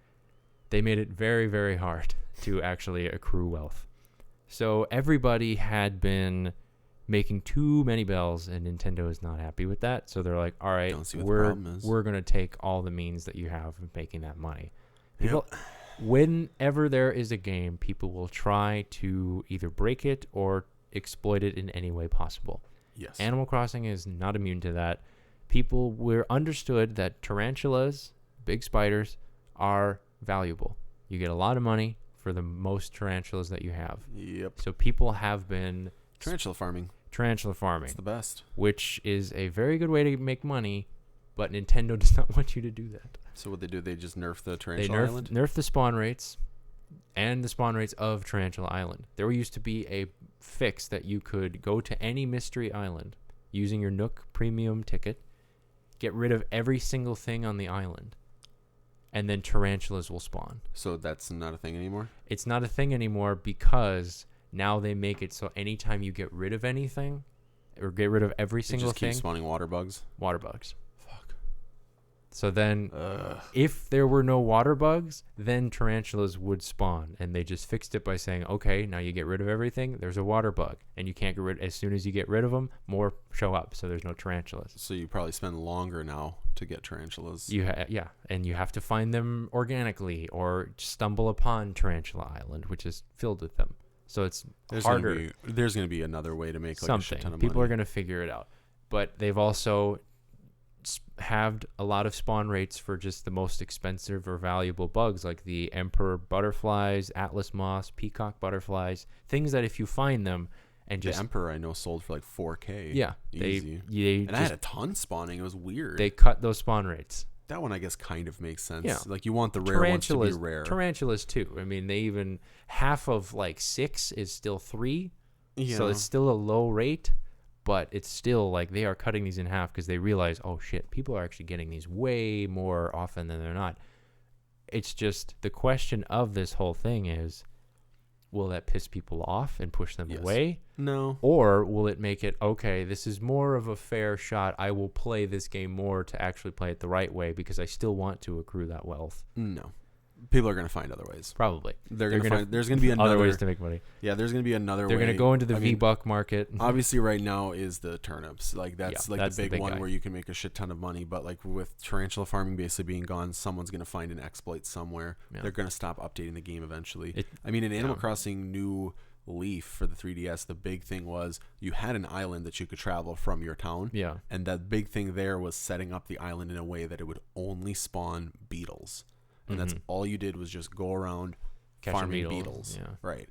they made it very, very hard to actually accrue wealth. So everybody had been making too many bells, and Nintendo is not happy with that. So they're like, all right, we're going to take all the means that you have of making that money. Whenever there is a game, people will try to either break it or exploit it in any way possible. Yes. Animal Crossing is not immune to that. People were understood that tarantulas, big spiders, are valuable. You get a lot of money for the most tarantulas that you have. Yep. So people have been tarantula farming. It's the best. Which is a very good way to make money, but Nintendo does not want you to do that. So what they do, they just nerf the Tarantula Island? Nerf the spawn rates and the spawn rates of Tarantula Island. There used to be a fix that you could go to any mystery island using your Nook premium ticket, get rid of every single thing on the island, and then tarantulas will spawn. So that's not a thing anymore? It's not a thing anymore because now they make it so anytime you get rid of anything or get rid of every single thing, keep spawning water bugs? Water bugs. Fuck. So then if there were no water bugs, then tarantulas would spawn, and they just fixed it by saying, okay, now you get rid of everything, there's a water bug, and you can't get rid, as soon as you get rid of them, more show up, so there's no tarantulas. So you probably spend longer now to get tarantulas. And you have to find them organically or stumble upon Tarantula Island, which is filled with them. So it's harder. There's going to be another way to make like a shit ton of People money. are going to figure it out. But they've also halved a lot of spawn rates for just the most expensive or valuable bugs, like the emperor butterflies, atlas moths, peacock butterflies, things that if you find them and just... The emperor I know sold for like $4,000. Yeah. Easy. And I had a ton spawning. It was weird. They cut those spawn rates. That one, I guess, kind of makes sense. Yeah. Like, you want the rare ones to be rare. Tarantulas, too. I mean, they even... Half of, 6 is still 3. Yeah. So it's still a low rate. but it's still like they are cutting these in half because they realize, oh shit, people are actually getting these way more often than they're not. It's just the question of this whole thing is, will that piss people off and push them away? No. Or will it make it, okay, this is more of a fair shot. I will play this game more to actually play it the right way because I still want to accrue that wealth. No. People are going to find other ways. Probably. They're going to find, there's going to be another other ways to make money. Yeah, there's going to be another way. They're going to go into the V-Buck market. Obviously right now is the turnips. Like that's the big one guy. where you can make a shit ton of money, but like with tarantula farming basically being gone, someone's going to find an exploit somewhere. Yeah. They're going to stop updating the game eventually. In Animal Crossing New Leaf for the 3DS, the big thing was you had an island that you could travel from your town. Yeah. And that big thing there was setting up the island in a way that it would only spawn beetles. And that's all you did was just go around farming beetles. Yeah. Right.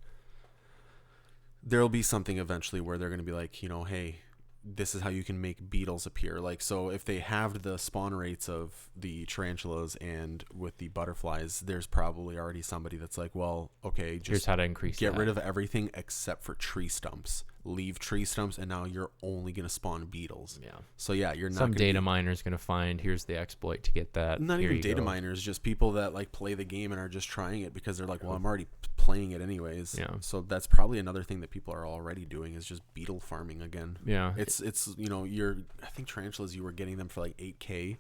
There'll be something eventually where they're going to be like, hey, this is how you can make beetles appear. Like, so if they halved the spawn rates of the tarantulas and with the butterflies, there's probably already somebody that's like, well, okay, just here's how to increase get rid of everything except for tree stumps. Leave tree stumps, and now you're only going to spawn beetles. Yeah. So yeah, you're not some data miner's going to find here's the exploit to get that. Not even data miners, just people that like play the game and are just trying it because they're like, well, I'm already playing it anyways. Yeah. So that's probably another thing that people are already doing is just beetle farming again. Yeah. It's I think tarantulas, you were getting them for like 8K.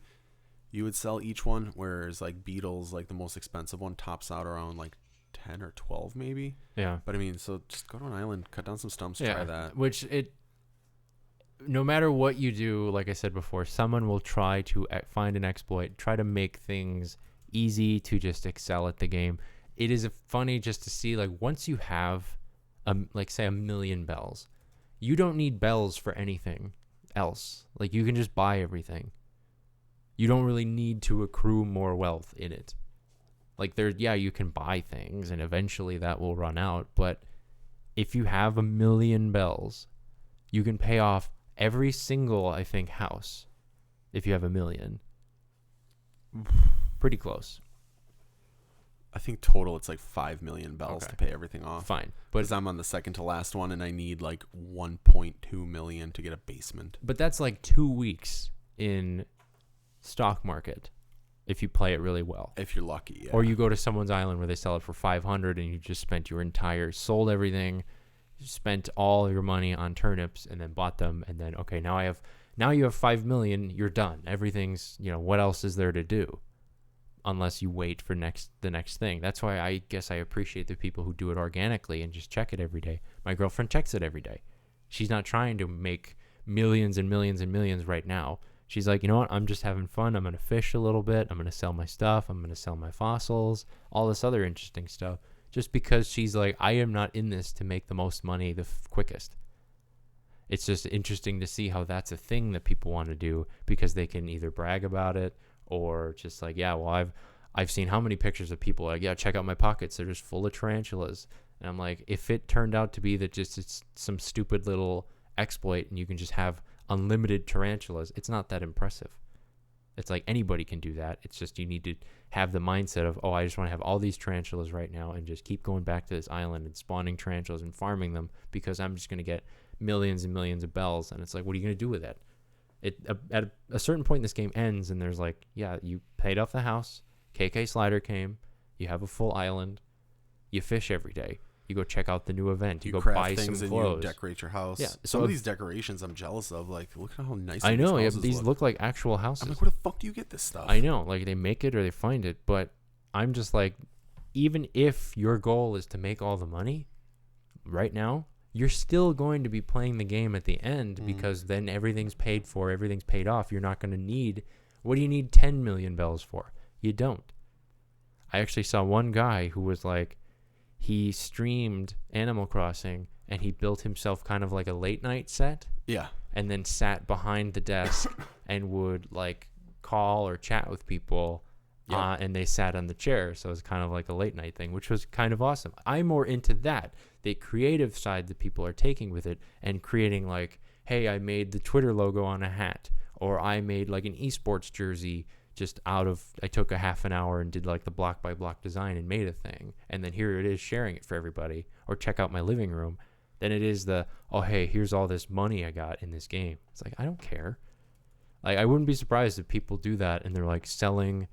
You would sell each one, whereas like beetles, like the most expensive one, tops out around like 10 or 12 maybe. Yeah. But I mean, so just go to an island, cut down some stumps, try that. No matter what you do, like I said before, someone will try to find an exploit, try to make things easy to just excel at the game. It is funny just to see, like, once you have, like, say, 1 million bells, you don't need bells for anything else. Like, you can just buy everything. You don't really need to accrue more wealth in it. Like, you can buy things, and eventually that will run out. But if you have 1 million bells, you can pay off every single, I think, house if you have 1 million. Pretty close. I think total it's like 5 million bells to pay everything off. Fine. But I'm on the second to last one, and I need like 1.2 million to get a basement. But that's like 2 weeks in stock market if you play it really well. If you're lucky, yeah. Or you go to someone's island where they sell it for 500 and you just spent sold everything, spent all your money on turnips and then bought them, and then, okay, now you have 5 million, you're done. Everything's, what else is there to do? Unless you wait for the next thing. That's why I guess I appreciate the people who do it organically and just check it every day. My girlfriend checks it every day. She's not trying to make millions and millions and millions right now. She's like, you know what? I'm just having fun. I'm going to fish a little bit. I'm going to sell my stuff. I'm going to sell my fossils, all this other interesting stuff. Just because she's like, I am not in this to make the most money the quickest. It's just interesting to see how that's a thing that people want to do because they can either brag about it or just like, I've seen how many pictures of people like, check out my pockets. They're just full of tarantulas. And I'm like, if it turned out to be that just it's some stupid little exploit and you can just have unlimited tarantulas, it's not that impressive. It's like anybody can do that. It's just you need to have the mindset of, I just want to have all these tarantulas right now and just keep going back to this island and spawning tarantulas and farming them because I'm just going to get millions and millions of bells. And it's like, what are you going to do with that? At a certain point, this game ends and there's like, you paid off the house, KK Slider came, you have a full island, you fish every day. You go check out the new event. You go buy some clothes. You decorate your house. Yeah. Some of these decorations I'm jealous of. Like, look at how nice I know. These These look like actual houses. I'm like, where the fuck do you get this stuff? I know. Like, they make it or they find it. But I'm just like, even if your goal is to make all the money right now, you're still going to be playing the game at the end because then everything's paid for, everything's paid off. You're not going to need, what do you need 10 million bells for? You don't. I actually saw one guy who was like, he streamed Animal Crossing and he built himself kind of like a late night set. Yeah. And then sat behind the desk and would like call or chat with people. Yeah. And they sat on the chair. So it was kind of like a late night thing, which was kind of awesome. I'm more into that. The creative side that people are taking with it and creating like, hey, I made the Twitter logo on a hat, or I made like an esports jersey just I took a half an hour and did like the block by block design and made a thing. And then here it is sharing it for everybody, or check out my living room. than it is the, oh, hey, here's all this money I got in this game. It's like, I don't care. Like, I wouldn't be surprised if people do that and they're like selling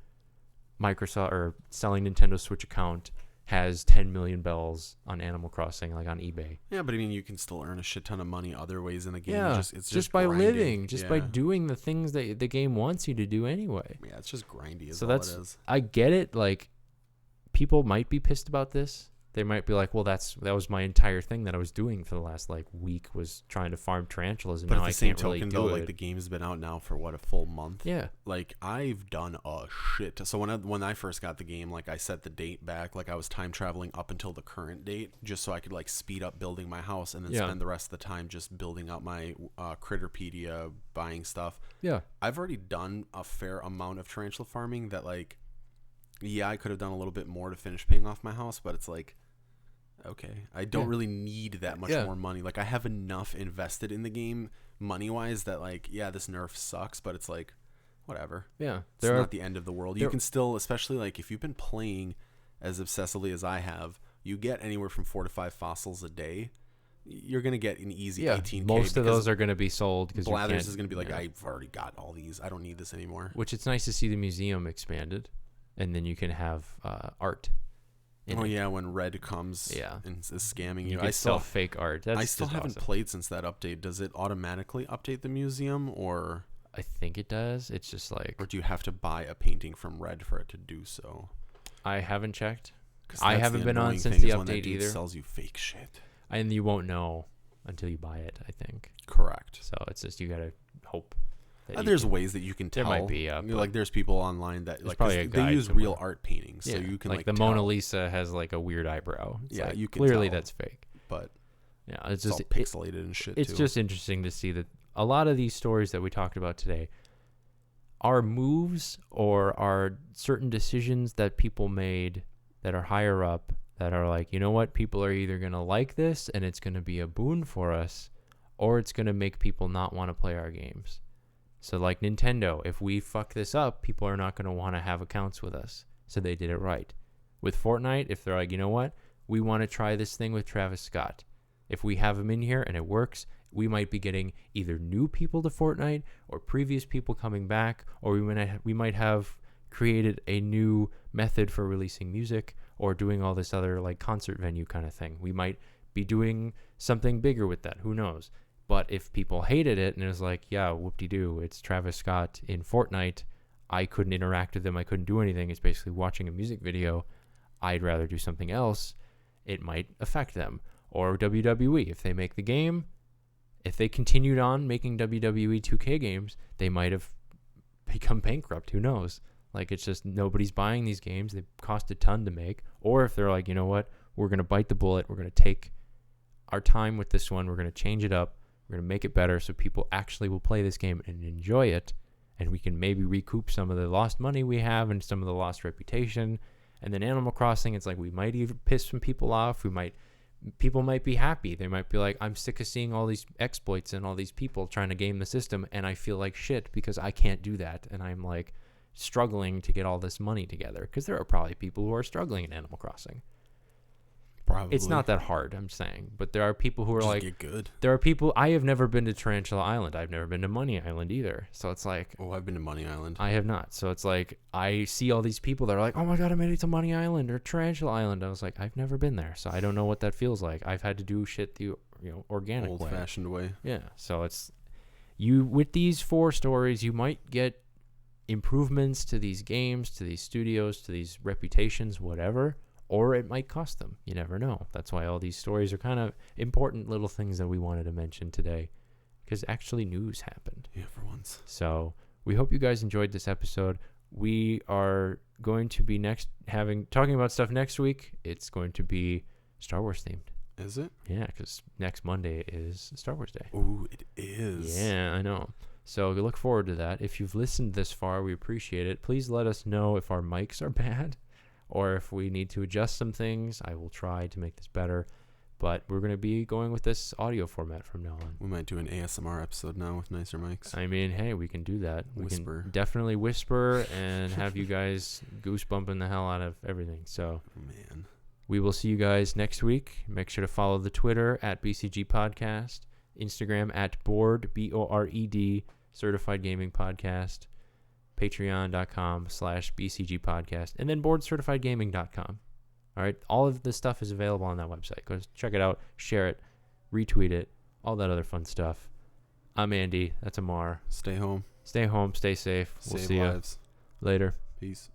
Microsoft or selling Nintendo Switch account has 10 million bells on Animal Crossing, like on eBay. Yeah, but I mean, you can still earn a shit ton of money other ways in the game. Yeah, it's just by grinding. living, just by doing the things that the game wants you to do anyway. Yeah, it's just grindy is so all that's, it is. I get it. Like, people might be pissed about this. They might be like, well, that was my entire thing that I was doing for the last like week, was trying to farm tarantulas, and but now at the I same can't token, really do though, it. like the game's been out now for what, a full month? Yeah. Like, I've done a shit. So when I first got the game, like, I set the date back, like I was time traveling up until the current date, just so I could like speed up building my house and then spend the rest of the time just building out my Critterpedia, buying stuff. Yeah. I've already done a fair amount of tarantula farming that, like, yeah, I could have done a little bit more to finish paying off my house, but it's like, okay, I don't really need that much more money. Like, I have enough invested in the game money-wise that, like, yeah, this nerf sucks, but it's like, whatever. Yeah. It's not the end of the world. You can still, especially, like, if you've been playing as obsessively as I have, you get anywhere from 4 to 5 fossils a day. You're going to get an easy 18K. Most of those are going to be sold. Because Blathers is going to be like, I've already got all these. I don't need this anymore. Which, it's nice to see the museum expanded, and then you can have art. Yeah, when Red comes and is scamming you. I still fake art. I still haven't played since that update. Does it automatically update the museum, or? I think it does. It's just like, or do you have to buy a painting from Red for it to do so? I haven't checked. I haven't been on since the update either. Sells you fake shit, and you won't know until you buy it, I think. Correct. So it's just, you gotta hope. There's ways that you can tell. There might be, like, there's people online that like probably they use somewhere. real art paintings, so you can like the tell. Mona Lisa has like a weird eyebrow. It's like, you can clearly tell, that's fake. But yeah, it's just all pixelated and shit. It's just interesting to see that a lot of these stories that we talked about today are moves or are certain decisions that people made that are higher up, that are like, you know what, people are either going to like this and it's going to be a boon for us, or it's going to make people not want to play our games. So like Nintendo, if we fuck this up, people are not going to want to have accounts with us. So they did it right. With Fortnite, if they're like, you know what, we want to try this thing with Travis Scott. If we have him in here and it works, we might be getting either new people to Fortnite or previous people coming back, or we might have created a new method for releasing music or doing all this other like concert venue kind of thing. We might be doing something bigger with that. Who knows? But if people hated it and it was like, yeah, whoop-de-doo, it's Travis Scott in Fortnite, I couldn't interact with him, I couldn't do anything, it's basically watching a music video, I'd rather do something else, it might affect them. Or WWE, if they make the game, if they continued on making WWE 2K games, they might have become bankrupt, who knows? Like, it's just nobody's buying these games, they cost a ton to make. Or if they're like, you know what, we're going to bite the bullet, we're going to take our time with this one, we're going to change it up, we're going to make it better so people actually will play this game and enjoy it, and we can maybe recoup some of the lost money we have and some of the lost reputation. And then Animal Crossing, it's like we might even piss some people off. People might be happy. They might be like, I'm sick of seeing all these exploits and all these people trying to game the system, and I feel like shit because I can't do that. And I'm like struggling to get all this money together, because there are probably people who are struggling in Animal Crossing. Probably. It's not that hard, I'm saying, but there are people who are just like, get good. There are people. I have never been to Tarantula Island. I've never been to Money Island either. So it's like, oh, I've been to Money Island. I have not. So it's like, I see all these people that are like, oh my god, I made it to Money Island or Tarantula Island. I was like, I've never been there, so I don't know what that feels like. I've had to do shit the organic way, old-fashioned way. Yeah. So it's with these 4 stories, you might get improvements to these games, to these studios, to these reputations, whatever. Or it might cost them. You never know. That's why all these stories are kind of important little things that we wanted to mention today, because actually news happened. Yeah, for once. So we hope you guys enjoyed this episode. We are going to be talking about stuff next week. It's going to be Star Wars themed. Is it? Yeah, because next Monday is Star Wars Day. Ooh, it is. Yeah, I know. So we look forward to that. If you've listened this far, we appreciate it. Please let us know if our mics are bad, or if we need to adjust some things. I will try to make this better, but we're going to be going with this audio format from now on. We might do an ASMR episode now with nicer mics. I mean, hey, we can do that. Whisper. We can definitely whisper and have you guys goosebumping the hell out of everything. So, man, We will see you guys next week. Make sure to follow the Twitter at BCG Podcast, Instagram at Board, BORED, Certified Gaming Podcast, patreon.com/BCG Podcast, and then boardcertifiedgaming.com. All right. All of this stuff is available on that website. Go check it out, share it, retweet it, all that other fun stuff. I'm Andy. That's Amar. Stay home. Stay home. Stay safe. We'll Save see you lives. later. Peace.